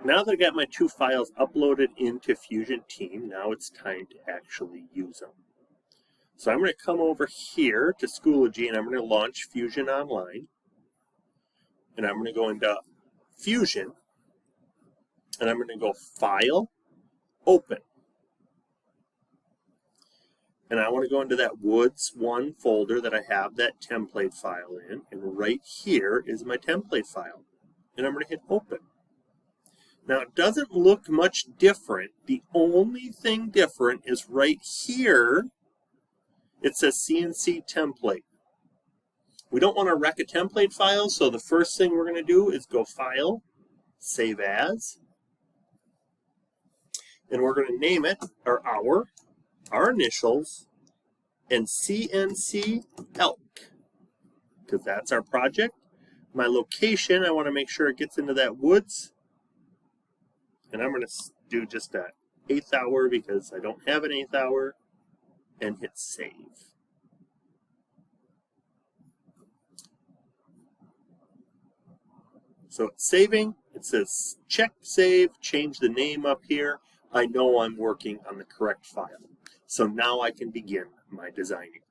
Now that I got my two files uploaded into Fusion Team, now it's time to actually use them. So I'm going to come over here to Schoology and I'm going to launch Fusion Online. And I'm going to go into Fusion and I'm going to go File, Open. And I want to go into that Woods 1 folder that I have that template file in. And right here is my template file. And I'm going to hit Open. Now, it doesn't look much different. The only thing different is right here, it says CNC template. We don't want to wreck a template file, so the first thing we're going to do is go File, Save As, and we're going to name it our initials, and CNC Elk, because that's our project. My location, I want to make sure it gets into that woods. And I'm going to do just an 1/8 hour because I don't have an 1/8 hour, and hit save. So it's saving. It says check save, change the name up here. I know I'm working on the correct file. So now I can begin my designing.